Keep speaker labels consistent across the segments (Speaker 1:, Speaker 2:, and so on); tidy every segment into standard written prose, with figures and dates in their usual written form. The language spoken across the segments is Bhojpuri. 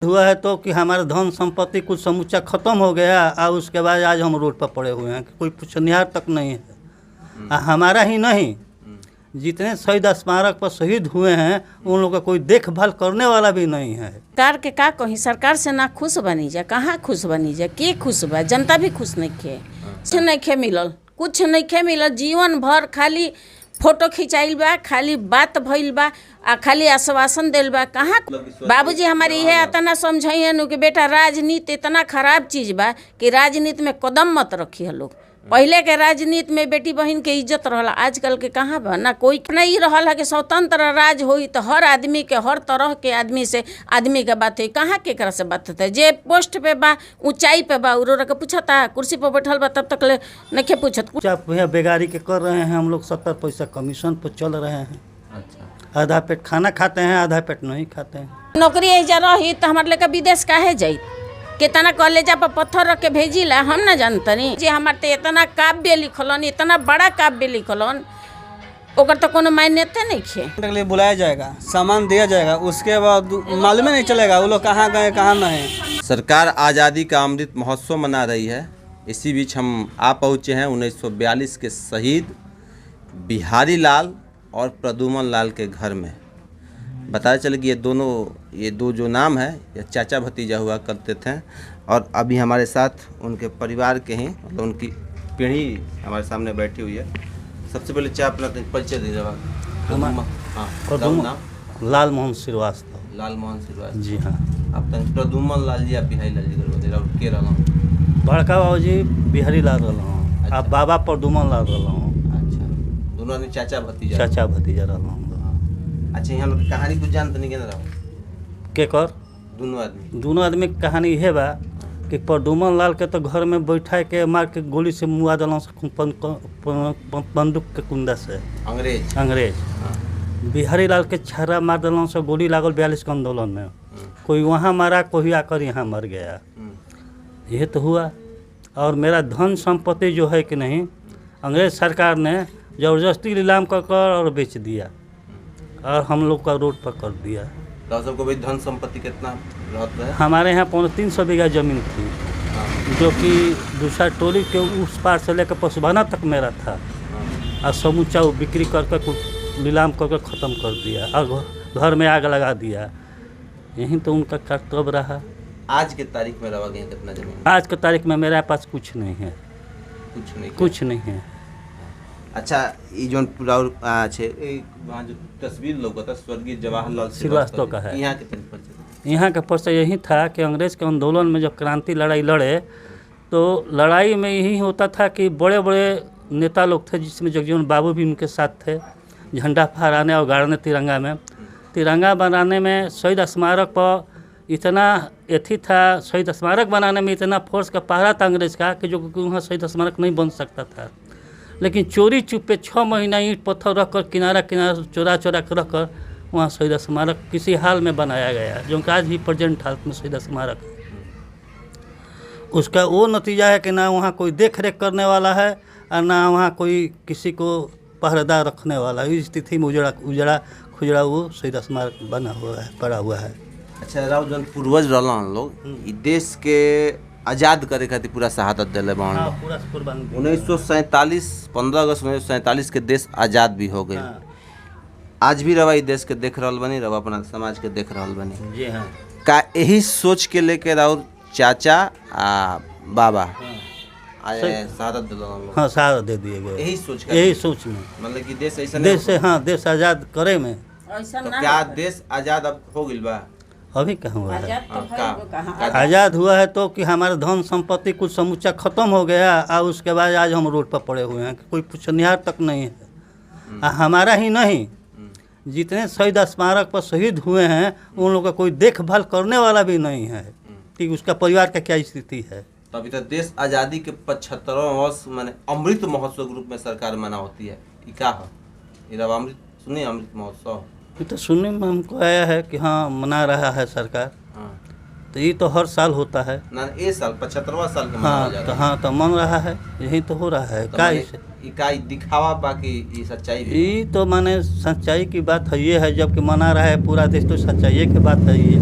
Speaker 1: हुआ है तो कि हमारा धन संपत्ति कुछ समूचा खत्म हो गया और उसके बाद आज हम रोड पर पड़े हुए हैं, कोई पुछनिहार तक नहीं है। हमारा ही नहीं, जितने शहीद स्मारक पर शहीद हुए हैं उन लोगों का कोई देखभाल करने वाला भी नहीं है।
Speaker 2: सरकार के का कहीं, सरकार से ना खुश बनी जा, कहाँ खुश बनी जा, के खुश बा, जनता भी खुश नहीं खे, कुछ नहीं खे मिलल। जीवन भर खाली फोटो खिंचाइल बा, खाली बात भइल बा, आ खाली आश्वासन दिल बा। कहाँ बाबूजी हमारी यह इतना समझाइए नु कि बेटा राजनीति इतना खराब चीज़ बा कि राजनीति में कदम मत रखी है लोग। पहले के राजनीति में बेटी बहन के इज्जत रहला, आजकल के कहाँ बा ना कोई नहीं रहल है कि स्वतंत्र राज होई तो हर आदमी के हर तरह के आदमी से आदमी के बात है। कहाँ केकरा से बात होता है? जे पोस्ट पे बा, ऊंचाई पे बा, उरो के पूछता, कुर्सी पर बैठल बा तब तक ले नहीं पूछत।
Speaker 1: भैया बेगारी के कर रहे हैं हम लोग, 70 पैसा कमीशन पर चल रहे हैं। अच्छा। आधा पेट खाना खाते हैं, आधा पेट नहीं खाते हैं।
Speaker 2: नौकरी ऐजा रही तो हमारे लेकर विदेश काहे जाई? कितना कॉलेजा पर पत्थर रख के भेजी ला, हम ना जानते नहीं जी। हमारे इतना काव्य लिखलन, इतना बड़ा काव्य लिखलन, ओकर तो कोनो मान्यता नहीं खे।
Speaker 3: लिए बुलाया जाएगा, सामान दिया जाएगा, उसके बाद मालूम नहीं चलेगा वो लोग कहाँ गए कहाँ नहीं।
Speaker 4: सरकार आज़ादी का अमृत महोत्सव मना रही है। इसी बीच हम आ पहुँचे हैं 1942 के शहीद बिहारी लाल और प्रद्युमन लाल के घर में। बताया चले कि ये दो जो नाम है ये चाचा भतीजा हुआ करते थे, और अभी हमारे साथ उनके परिवार के ही मतलब उनकी पीढ़ी हमारे सामने बैठी हुई है। सबसे पहले चाहे अपना परिचय दीजिए।
Speaker 1: लाल मोहन श्रीवास्तव।
Speaker 4: लाल मोहन श्रीवास्तव
Speaker 1: जी हाँ।
Speaker 4: आप प्रद्युमन लाल जी या बिहारी लाल जी और के रहा हूँ?
Speaker 1: बड़का बाबू जी बिहारी लाल रहा हूँ। अच्छा। आप बाबा प्रद्युमन लाल रहा हूँ।
Speaker 4: अच्छा, दोनों आदमी चाचा
Speaker 1: भतीजा रहा हूँ।
Speaker 4: अच्छा, यहाँ लोग कहानी कुछ जानते नहीं रहा
Speaker 1: के कर दोनों आदमी की कहानी यह बा कि प्रद्युमन लाल के तो घर में बैठा के मार के गोली से मुआ दिल बंदूक के कुंदा से अंग्रेज। बिहारी लाल के छर्रा मार दिल से गोली लागल 42 के आंदोलन में। कोई वहाँ मारा, कोई आकर यहाँ मर गया। यह तो हुआ। और मेरा धन संपत्ति जो है कि नहीं, अंग्रेज सरकार ने ज़बरदस्ती नीलाम कर और बेच दिया और हम लोग का रोड पर कर दिया।
Speaker 4: तो सबको भाई धन संपत्ति कितना रहता है?
Speaker 1: हमारे यहाँ 350 बीघा जमीन थी। जो कि दूसरा टोली के उस पार से लेकर पशुबाना तक मेरा था। और समूचा वो बिक्री करके नीलाम करके ख़त्म कर दिया और घर में आग लगा दिया। यही तो उनका कर्तव्य रहा।
Speaker 4: आज के तारीख में रवा गया कितना जमीन?
Speaker 1: आज के तारीख में मेरे पास कुछ नहीं है। कुछ नहीं है।
Speaker 4: अच्छा, ये जो पूरा वहाँ जो तस्वीर लोग था स्वर्गीय जवाहरलाल
Speaker 1: श्रीवास्तव का है।
Speaker 4: यहाँ
Speaker 1: का परिचय यही था कि अंग्रेज़ के आंदोलन में जब क्रांति लड़ाई लड़े तो लड़ाई में यही होता था कि बड़े बड़े नेता लोग थे, जिसमें जगजीवन बाबू भी उनके साथ थे, झंडा फहराने और गाड़ने तिरंगा बनाने में। शहीद स्मारक पर इतना एथी था, शहीद स्मारक बनाने में इतना फोर्स का पहरा था अंग्रेज़ का कि जो वहाँ शहीद स्मारक नहीं बन सकता था। लेकिन चोरी चुपे 6 महीना ईंट पत्थर रखकर किनारा चोरा कर रखकर वहाँ शहीद स्मारक किसी हाल में बनाया गया, जो कि आज भी प्रेजेंट हालत में शहीद स्मारक है। उसका वो नतीजा है कि ना वहाँ कोई देख रेख करने वाला है और ना वहाँ कोई किसी को पहरेदार रखने वाला है। इस स्थिति में उजड़ा खुजड़ा वो शहीद स्मारक बना हुआ है, पड़ा हुआ है।
Speaker 4: अच्छा, राव जन पूर्वज रहला हम लोग देश के आज़ाद करे खातिर पूरा शहादत दिले बा। 1947 15 अगस्त 1947 के देश आज़ाद भी हो गए। आज भी रवा देश के देख रहल बनी, रवा अपना समाज के देख रहल बनी।
Speaker 1: जी हाँ।
Speaker 4: का यही सोच के लेके राउर चाचा बाबा शहादत दिला?
Speaker 1: हाँ, शहादत दे दिए गए।
Speaker 4: यही सोच
Speaker 1: में
Speaker 4: मतलब कि देश ऐसा
Speaker 1: देश आज़ाद करे में।
Speaker 4: तो क्या देश आज़ाद अब हो गइल बा?
Speaker 1: अभी कहाँ हुआ है? आज़ाद हुआ है तो कि हमारा धन संपत्ति कुछ समूचा खत्म हो गया और उसके बाद आज हम रोड पर पड़े हुए हैं, कोई पुछनिहार तक नहीं है। हमारा ही नहीं, जितने शहीद स्मारक पर शहीद हुए हैं उन लोगों का कोई देखभाल करने वाला भी नहीं है कि उसका परिवार का क्या स्थिति है।
Speaker 4: तो अभी तक देश आज़ादी के 75वां वर्ष माने अमृत महोत्सव के रूप में सरकार मना होती है। ये क्या है? ये अमृत सुनिए, अमृत महोत्सव
Speaker 1: तो सुनने में हमको आया है कि हाँ मना रहा है सरकार। तो ये तो हर साल होता है
Speaker 4: ना, ये साल 75वां साल के मनाया जा रहा है।
Speaker 1: हाँ तो मन रहा है, यही तो हो रहा है।
Speaker 4: का दिखावा बाकी ये सच्चाई
Speaker 1: ये तो माने सच्चाई की बात है, ये है जबकि मना रहा है पूरा देश, तो सच्चाई की बात है ये।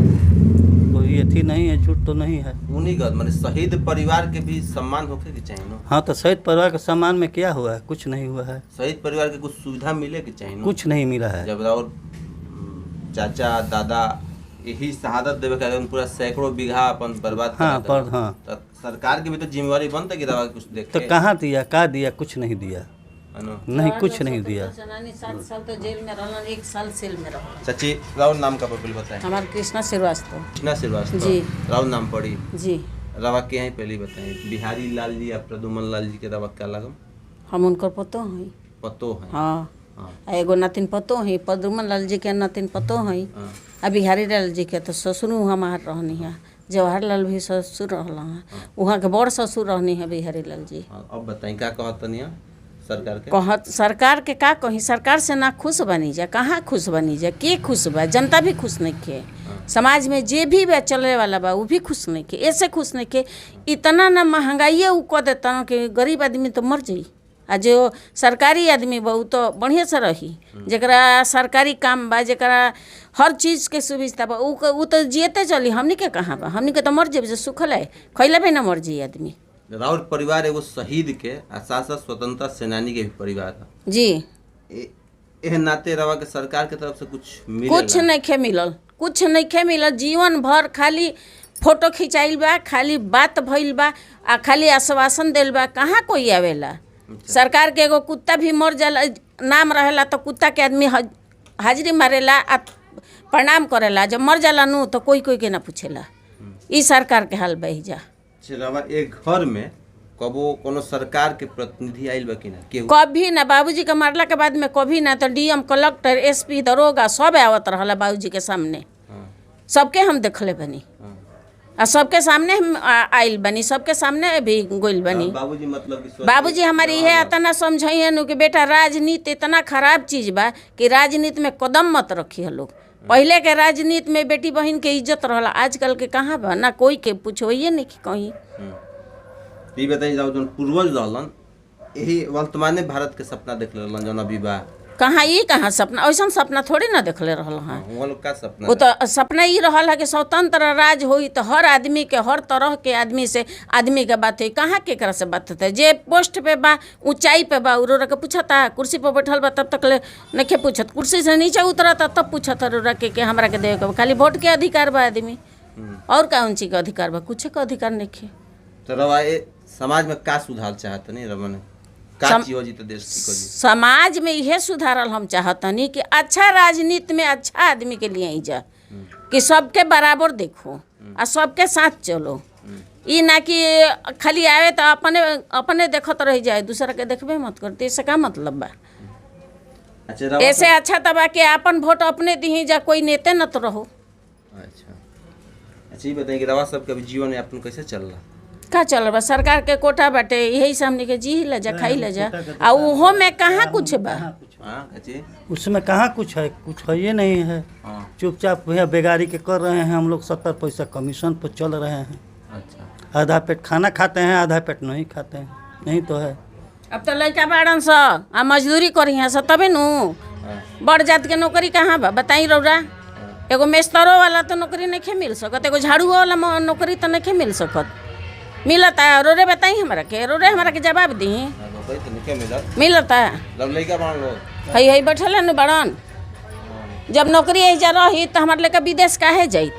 Speaker 1: तो ये अथी नहीं है, झूठ तो नहीं है।
Speaker 4: उन्हीं का मैंने शहीद परिवार के भी सम्मान होके के चाहिए ना।
Speaker 1: हाँ, तो शहीद परिवार के सम्मान में क्या हुआ है? कुछ नहीं हुआ है।
Speaker 4: शहीद परिवार के कुछ सुविधा मिले के चाहिए ना।
Speaker 1: कुछ नहीं मिला है।
Speaker 4: जब और चाचा दादा यही शहादत देवे के पूरा सैकड़ों बीघा अपन बर्बाद
Speaker 1: हाँ,
Speaker 4: करा
Speaker 1: पर हाँ,
Speaker 4: तो सरकार की भी तो जिम्मेवारी बनता है कि दवा कुछ देख
Speaker 1: तो कहाँ दिया, का दिया? कुछ नहीं दिया,
Speaker 4: है ना।
Speaker 1: नहीं कुछ नहीं दिया।
Speaker 2: 7 साल तो जेल में रहलन, 1 साल सेल में रहलन।
Speaker 4: चाची राउर नाम का पपिल बताएं।
Speaker 2: हमार कृष्णा श्रीवास्तव।
Speaker 4: कृष्णा श्रीवास्तव
Speaker 2: जी।
Speaker 4: राउर नाम पड़ी
Speaker 2: जी,
Speaker 4: रवा के हैं पहले बताएं। बिहारी लाल जी या प्रदुमन लाल जी के रवा क्या लगम?
Speaker 2: हम उनकर पतो हैं।
Speaker 4: पतो है।
Speaker 2: हाँ,
Speaker 4: हाँ,
Speaker 2: आ एगो नातिन पतो हैं, पद्रुमन लाल जी के नातिन पतो हैं,
Speaker 4: हाँ,
Speaker 2: आ बिहारी लाल जी के तो ससुर हमार रहनी है। जवाहरलाल भी ससुर रहला है, वहाँ के बड़ ससुर रहनी है बिहारी लाल जी।
Speaker 4: हाँ। अब बताएं क्या कहतनी सरकार के?
Speaker 2: कहत सरकार के का कही, सरकार से ना खुश बनी जा, कहाँ खुश बनी जा, के खुश बा? जनता भी खुश नहीं के, समाज में जे भी बा चले वाला बा वो भी खुश नहीं के, ऐसे खुश नहीं के। इतना ना महंगाई उ कह देता कि गरीब आदमी तो मर जाई, आ जो सरकारी आदमी बा उ तो बढ़िया से रही। जरा सरकारी काम बा, जरा हर चीज़ के सुविधा बा, उ तो जियते चली। हमनी के कहाँ बा? हमनी के तो मर जेब, सुखल है खैला भी ना मर जाई आदमी।
Speaker 4: राउर परिवार एगो शहीद के आ साथ साथ स्वतंत्रता सेनानी के भी परिवार था
Speaker 2: जी,
Speaker 4: एह नाते रवा के सरकार के तरफ से कुछ मिले?
Speaker 2: कुछ नहीं खे मिलल, कुछ नहीं खे मिलल। जीवन भर खाली फोटो खिंचाइल बा, खाली बात भइल बा, आ खाली आश्वासन दिल बा। कहाँ कोई आवेला? सरकार के एगो कुत्ता भी मर जाला, नाम रहेला तो कुत्ता के आदमी हाजिरी मारेला आ प्रणाम करेला। जब मर जाला नु तो कोई कोई के ना पूछेला। ई सरकार के हाल बही जा।
Speaker 4: रवा एक घर में कबो कोनो सरकार के प्रतिनिधि आइल बा कि ना? केहू?
Speaker 2: कभी ना, बाबूजी के मरला के बाद में कभी ना। तो डीएम, कलेक्टर, एसपी, दरोगा सब आवत रहला बाबूजी के सामने।
Speaker 4: हाँ,
Speaker 2: सबके हम देखले बनी,
Speaker 4: हाँ।
Speaker 2: आ सबके सामने हम आइल बनी, सबके सामने भी गोइल बनी।
Speaker 4: बाबूजी मतलब कि
Speaker 2: बाबूजी हमारी यह इतना समझाइए नु कि बेटा राजनीति इतना खराब चीज़ बा कि राजनीति में कदम मत रखी है लोग। पहले के राजनीति में बेटी बहन के इज्जत रहला, आजकल के कहाँ बा? ना कोई के पूछोइए नहीं कि कहीं।
Speaker 4: ये बताइए जाओ जो पूर्वज रहलन यही वर्तमाने भारत के सपना देख रहलन जौन अभी बा?
Speaker 2: कहाँ ये कहाँ सपना? ऐसा सपना थोड़ी ना देखले रहल हैं।
Speaker 4: वो लोग का सपना?
Speaker 2: वो तो सपना ही रहल है कि स्वतंत्र राज होई तो हर आदमी के, हर तरह के आदमी से आदमी के बात है। कहाँ केकरा से बात होता है? जे पोस्ट पे बा, ऊंचाई पे बा, उरोरा के पूछता, कुर्सी पर बैठल बा तब तक ले नहीं पूछत, कुर्सी से नीचे उतरता तब पूछत उरोरा के हमरा के देवे के। खाली वोट के अधिकार बा आदमी, और कौन चीज का अधिकार बा? कुछ का अधिकार नहीं।
Speaker 4: तो रवा समाज में का सुधार चाहत नहीं रमन? का चीज जी तो देश की कोजी?
Speaker 2: समाज में यह सुधारल हम चाहतनी कि अच्छा राजनीति में अच्छा आदमी के लिए ही जा, कि सबके बराबर देखो और सबके साथ चलो। ई ना कि खाली आवे तो अपने अपने देखत रह जाए, दूसरा के देखबे मत करते। इससे का मतलब बा?
Speaker 4: अच्छा
Speaker 2: ऐसे अच्छा तबा कि अपन वोट अपने दी जा, कोई नेते न तो रहो।
Speaker 4: अच्छा, ये बताइए कि रवा सब के जीवन यापन कैसे चल रहा?
Speaker 2: का चल रहा? सरकार के कोटा बाटे, यही से हमने के जी ले जा, खाई ले जा। आ उहो में कहाँ कुछ बा?
Speaker 1: उसमें कहाँ कुछ है? कुछ है ये नहीं है। चुपचाप भैया बेगारी के कर रहे हैं हम लोग। 70 पैसा कमीशन पर चल रहे हैं।
Speaker 4: अच्छा,
Speaker 1: आधा पेट खाना खाते हैं, आधा पेट नहीं खाते हैं। नहीं तो है।
Speaker 2: अब तो लड़का बाड़न सा आ मजदूरी करी हैं सब, तबे नु बड़ जात के नौकरी कहाँ बा? बताई रौरा। एगो मेस्तरो वाला तो नौकरी नहीं मिल सकत, एगो झाड़ू वाला नौकरी तो नहीं मिल सकत। मिलता है? रोरे बताई हमरा के, रोरे हमरा के जवाब दी। मिलता है? हई हई बैठल है न बड़न। जब नौकरी ऐजा रही तो हमारे लेकर विदेश काहे जाई?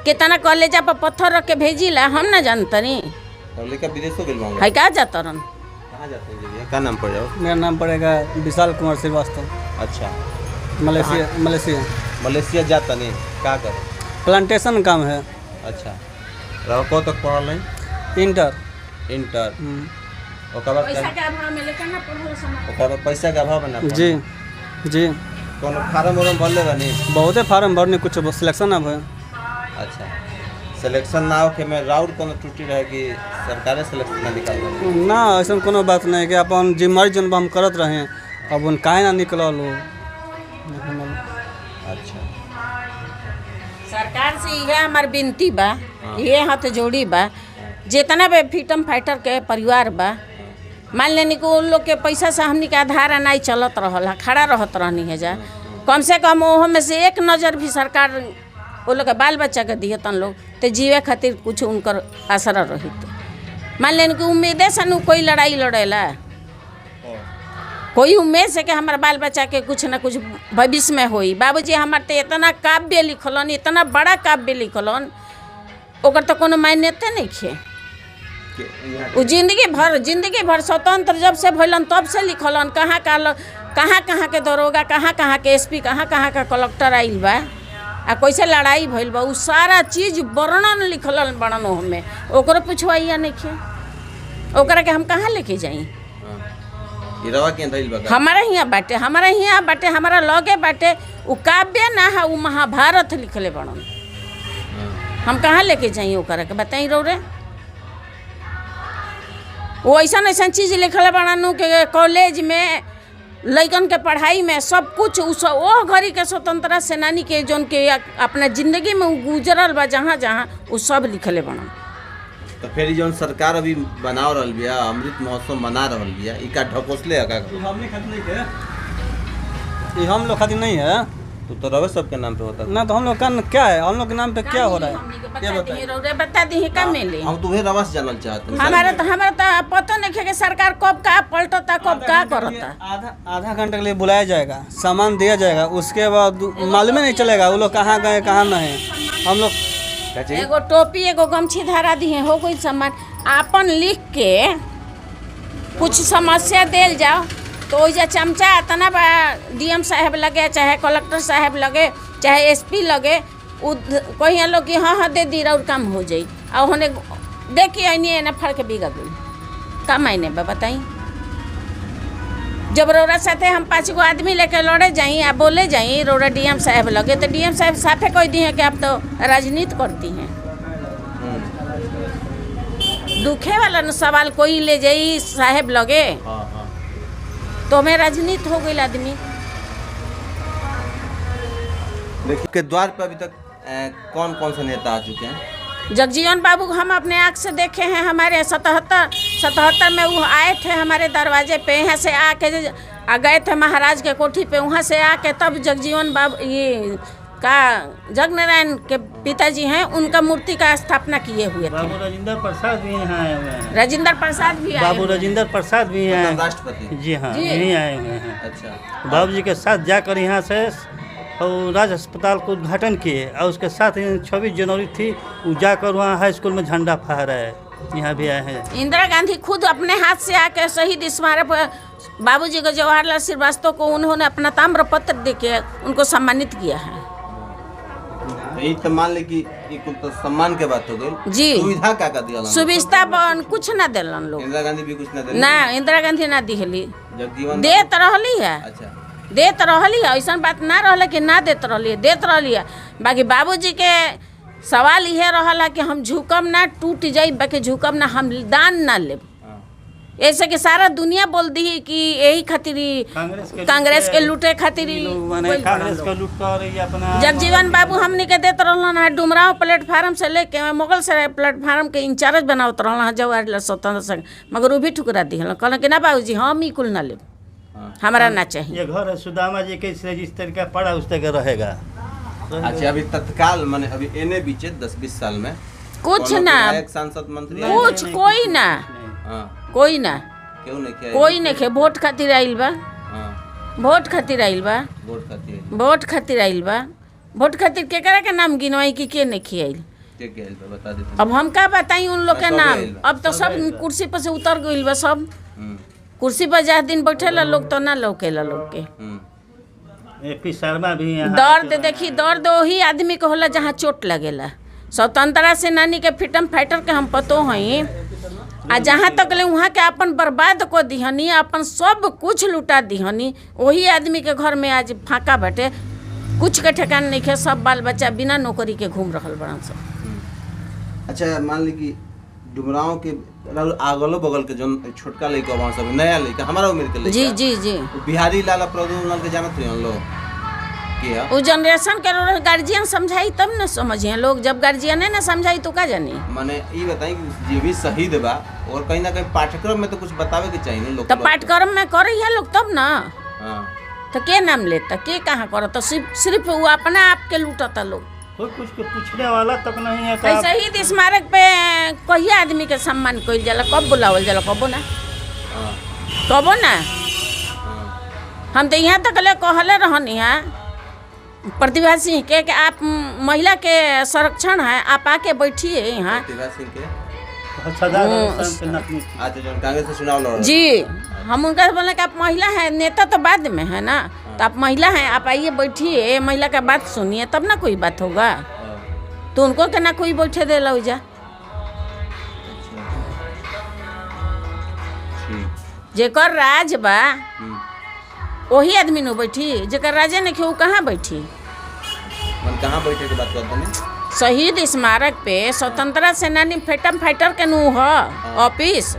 Speaker 2: कितना कॉलेजा पर पत्थर रख के भेजिला, हम ना जानतनी। है का जाता रन?
Speaker 4: क्या नाम पड़ जाओ?
Speaker 3: मेरा नाम पड़ेगा विशाल कुमार श्रीवास्तव।
Speaker 4: अच्छा,
Speaker 3: मलेशिया मलेशिया
Speaker 4: मलेशिया जाता नहीं का कर?
Speaker 3: प्लांटेशन काम है।
Speaker 4: अच्छा, रवा को तक पढ़ल नहीं?
Speaker 3: इंटर।
Speaker 4: इंटर ओकर बाद
Speaker 2: पैसा के अभाव में लेकर ना पढ़ल समाज।
Speaker 4: ओकर बाद पैसा के अभाव में ना पढ़ल?
Speaker 3: जी जी,
Speaker 4: कोनो फार्म उर्म भरले बनी?
Speaker 3: बहुते फार्म भरने, कुछ सिलेक्शन ना भय।
Speaker 4: अच्छा, सिलेक्शन ना होके में राउर कोनो त्रुटि रहे कि सरकारे सिलेक्शन ना निकाल रही?
Speaker 3: ना, ऐसा कोनो बात नहीं कि अपन जिम्मेवारी जन हम करत रहे, अब उन काहे ना निकलल हो।
Speaker 4: अच्छा,
Speaker 2: सरकार से यह हमार विनती बा, ये हाथ जोड़ी बा, जितना भी फ्रीडम फाइटर के परिवार बा, मान लेनी कि उन लोग के पैसा से हमनी के आधार नहीं चलत रहल है, खड़ा रहत रहनी है जा। कम से कम ओहो में से एक नज़र भी सरकार वो लोग के बाल बच्चा के दिए तन लोग तो जीवे खातिर कुछ उनकर आसरा रहित। मान लेन कि उम्मीदे से नु कोई लड़ाई लड़ेला, कोई उम्मीद से कि हमारे बाल बच्चा के कुछ ना कुछ भविष्य में होई। बाबूजी हमारे तो इतना काव्य लिखलन, इतना बड़ा काव्य लिखलन, ओकर तो कोनो मान्यता नहीं खे। वो जिंदगी भर स्वतंत्र जब से भइलन तब से लिखलन। कहाँ के दरोगा, कहाँ के एसपी, कहाँ का कलेक्टर आइल बा आ कैसे लड़ाई भइल बा, उ सारा चीज वर्णन लिखलन बड़न हमें। ओकरो पूछवाइया नहीं खे, ओकरा के हम कहाँ लेके जाई? हमारा यहाँ बाटे, हमारा लगे बाटे। उ काव्य ना है, उ महाभारत लिखले बड़न। हम कहाँ लेके जाई ओकरा के बताई रे? वो ऐसा चीज लिखले बड़न के कॉलेज में लइकन के पढ़ाई में सब कुछ वो घड़ी के स्वतंत्रता सेनानी के जोन के अपना जिंदगी में गुजरल बा जहाँ वो सब लिखले बड़न।
Speaker 4: तो फिर जौन सरकार अभी बना रहल बिया, अमृत महोत्सव मना रहल बिया, ई का ढकोसले है का?
Speaker 3: ये हम लोग खातिर नहीं है,
Speaker 4: तो रवे सबके नाम पे होता
Speaker 3: ना। तो हम लोग का क्या है, हम लोग के नाम पे क्या हो रहा है ये
Speaker 2: बताइए। बता दी का मिले
Speaker 4: हम तुम्हें रवा से जानल चाहते हैं।
Speaker 2: हमारा तो पता नहीं है कि सरकार कब का पलटता, कब का करता।
Speaker 3: आधा घंटे के लिए बुलाया जाएगा, सामान दिया जाएगा, उसके बाद मालूम ही नहीं चलेगा वो लोग कहाँ गए कहाँ नहीं। हम लोग
Speaker 2: एगो टोपी एगो गमछी धरा दी हो कोई सामान आपन लिख के कुछ समस्या देल जाओ तो वही चमचा तना बा डीएम साहब लगे, चाहे कलेक्टर साहब लगे, चाहे एसपी लगे, कहीं लोग कि हाँ दे दी और काम हो जाई। और होने देखिए अने ना फड़ के बिगा गई का मायने बा बताई। जब रोरा साथे हम 5 गो आदमी लेके लड़े जाई आ बोले जाई रोरा डीएम साहब लगे, तो डीएम साहब साफे कह दी है कि आप तो राजनीति करती हैं। दुखे वाला न सवाल कोई ले जाई साहब लगे तो हमें राजनीति हो गई आदमी।
Speaker 4: के द्वार पर अभी तक कौन कौन से नेता आ चुके हैं?
Speaker 2: जगजीवन बाबू हम अपने आँख से देखे हैं। हमारे 77 में वो आए थे हमारे दरवाजे पे, यहाँ से आके गए थे महाराज के कोठी पे, वहाँ से आके तब जगजीवन बाबू ये का जगनारायण के पिताजी हैं, उनका मूर्ति का स्थापना किए हुए थे।
Speaker 1: बाबू राजेंद्र प्रसाद भी यहाँ आए हुए हैं।
Speaker 2: राजेंद्र प्रसाद भी आए
Speaker 1: बाबू राजेंद्र प्रसाद भी हैं,
Speaker 4: राष्ट्रपति।
Speaker 1: जी हाँ, यहीं आए हुए हैं।
Speaker 4: अच्छा,
Speaker 1: बाबू जी के साथ जाकर यहाँ से और राज अस्पताल को उद्घाटन किए, और उसके साथ 26 जनवरी थी, वो जाकर वहाँ हाई स्कूल में झंडा फहराया है। यहाँ भी आए हैं।
Speaker 2: इंदिरा गांधी खुद अपने हाथ से आके शहीद स्मारक पर बाबूजी को जवाहरलाल श्रीवास्तव को उन्होंने अपना ताम्र पत्र देके उनको सम्मानित किया है।
Speaker 4: यही तो मान ले कि कुल तो सम्मान के बात हो गई।
Speaker 2: जी,
Speaker 4: सुविधा का दिया?
Speaker 2: सुविधा कुछ ना दिलन लोग।
Speaker 4: इंदिरा गांधी भी कुछ ना दिली?
Speaker 2: ना, इंदिरा गांधी ना दिहली,
Speaker 4: जगजीवन
Speaker 2: देत रहली है।
Speaker 4: अच्छा,
Speaker 2: देत रहली है, ऐसा बात ना रहल कि ना देत रहली है, देत रहली है। बाकी बाबूजी के सवाल यह रहला कि हम झुकम ना, टूट जाई बाकी झुकम ना, हम दान ना लेब। ऐसे कि सारा दुनिया बोल दी कि यही खातिर कांग्रेस के लूटे खातिर जगजीवन बाबू हमने के देते रहलन है। डुमराव प्लेटफार्म से लेके मुगल सराय प्लेटफार्म के इंचार्ज बनावत रहलन है जवाहरलाल स्वतंत्र संघ, मगर वो भी ठुकरा दिहलन, कहलन कि ना बाबूजी हम ही कुल ना लेब, हमारा ना चाहिए।
Speaker 1: ये घर है सुदामा जी के, जिस तरीका पड़ा उस तरह रहेगा।
Speaker 4: अच्छा, अभी तत्काल माने अभी एने बीचे 10-20 साल में
Speaker 2: कुछ ना,
Speaker 4: सांसद मंत्री
Speaker 2: कुछ कोई ना, कोई ना,
Speaker 4: क्यों नहीं?
Speaker 2: कोई नहीं। वोट खातिर आइल बा, वोट खातिर आइल बा, वोट खातिर आइल बा। वोट खातिर केकरा के नाम गिनवाई कि के नहीं खियाइल?
Speaker 4: बता देते।
Speaker 2: अब हम का बताई उन लोग के नाम? अब तो सब कुर्सी पर से उतर गइल बा, सब कुर्सी पर जा दिन बैठेला लोग तो ना लौकेला लोग के।
Speaker 1: एपी शर्मा भी यहाँ
Speaker 2: दर्द देखी, दर्द वही आदमी के होला जहाँ चोट लगेला। स्वतंत्रता सेनानी के फ्रीडम फाइटर के हम पतो हई, आ जहाँ तक ले वहाँ के अपन बर्बाद को दिहनी, अपन सब कुछ लुटा दिहनी। वही आदमी के घर में आज फाका बटे, कुछ के ठिकान नहीं है, सब बाल बच्चा बिना नौकरी के घूम रहल बड़न सब।
Speaker 4: अच्छा, मान ली कि डुमराव के अगलो बगल के जो छोटका लड़का वहाँ सब नया लड़का हमारा उम्र के लड़का,
Speaker 2: जी जी जी,
Speaker 4: बिहारी लाल प्रद्युम्न के जानत हो हम लोग क्या?
Speaker 2: वो जनरेशन के गार्जियन समझाई तब न समझिए लोग, जब गार्जियन न समझाई तो का जानी।
Speaker 4: माने ये बताई कि जे भी शहीद बा और कहीं ना कहीं पाठ्यक्रम में तो कुछ बतावे के चाहिए लोग।
Speaker 2: तो पाठ्यक्रम में करे है लोग तब ना।
Speaker 4: हाँ,
Speaker 2: तो के नाम लेता, के कहाँ करता? सिर्फ वो अपना आप के लूटता लोग।
Speaker 1: कोई कुछ के पूछने वाला तक नहीं है।
Speaker 2: है शहीद स्मारक पे कहिया आदमी के सम्मान कइल जाला, कब बुलावल जाला, कबो ना कबो ना। हम तो यहाँ तक ले कहले रहनी है प्रतिभा सिंह के कि आप महिला के संरक्षण है, आप आके बैठिए यहाँ।
Speaker 4: प्रतिभा सिंह के आज जो कांग्रेस से चुनाव लड़ रहे हैं।
Speaker 2: जी, हम उनका बोले कि आप महिला हैं, नेता तो बाद में है ना, तो आप महिला हैं, आप आइए बैठिए, महिला का बात सुनिए, तब ना कोई बात होगा। तो उनको के ना कोई बैठे दे लो जा। जेकर राज बा वही आदमी नु बैठी, जेकर राजे नहीं खे वो कहाँ बैठी।
Speaker 4: मन कहाँ बैठे के बात करते हैं?
Speaker 2: शहीद स्मारक पे स्वतंत्रता सेनानी फ्रीडम फाइटर के नु ह ऑफिस,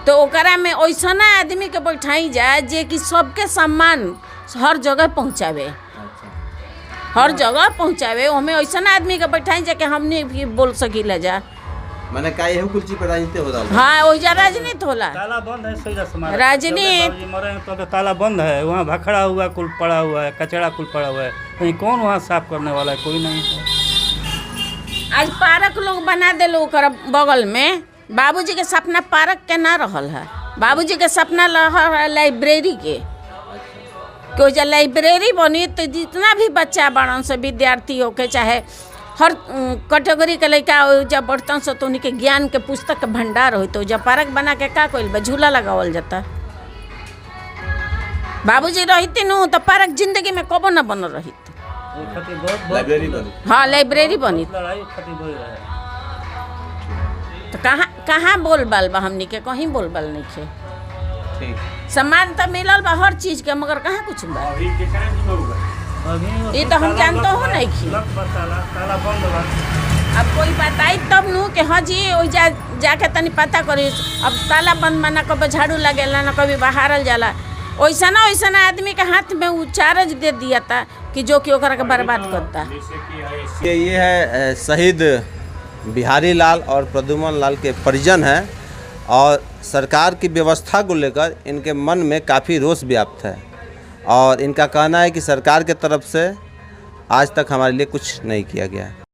Speaker 2: तो ओकरा में ऐसा आदमी के बैठाई जाए जे कि सबके सम्मान हर जगह पहुँचावे, हर जगह पहुँचावे। हमें ऐसा आदमी के बैठाई जाए कि हमने भी बोल सकीला जा।
Speaker 4: मैंने कहा यही कुल चीज पर राजनीति हो रहा है।
Speaker 2: हाँ, ओइजा राजनीति होला,
Speaker 1: ताला बंद है शहीद स्मारक।
Speaker 2: राजनीति
Speaker 1: मरे हैं तो ताला बंद है, वहाँ भखड़ा हुआ कुल पड़ा हुआ है, कचरा कुल पड़ा हुआ है, कहीं कौन वहाँ साफ करने वाला है? कोई नहीं है।
Speaker 2: आज पार्क लोग बना दिलो ओकर बगल में। बाबूजी के सपना पार्क के ना रहल है, बाबूजी के सपना है लाइब्रेरी के। कोई जब लाइब्रेरी बनी तो जितना भी बच्चा बड़न से विद्यार्थी हो के चाहे हर कैटेगरी के लड़का जब बढ़तन से तो उन्हीं के ज्ञान के पुस्तक के भंडार हो, तो जब पार्क बना के का कोई झूला लगावल जाता। बाबूजी रहती नु तो पार्क जिंदगी में कबो न बन रही।
Speaker 4: लाइब्रेरी बनी।
Speaker 2: हाँ, लाइब्रेरी बनी तो कहाँ बोल बाल बा, हमनी के कहीं बोल बाल नहीं खे। सम्मान तो मिलल बा हर चीज के, मगर कहाँ कुछ बा ये तो हम जानते हो नहीं खी। अब कोई बताई तब नु कि हाँ जी वही जाके तनी पता करी। अब ताला बंद बना, कभी झाड़ू लगेला ना कभी बहारल जाला। वैसा आदमी के हाथ में वो चार्ज दे दिया था कि जो कि ओकरा के बर्बाद करता।
Speaker 4: ये है शहीद बिहारी लाल और प्रद्युमन लाल के परिजन हैं और सरकार की व्यवस्था को लेकर इनके मन में काफ़ी रोष व्याप्त है और इनका कहना है कि सरकार के तरफ से आज तक हमारे लिए कुछ नहीं किया गया है।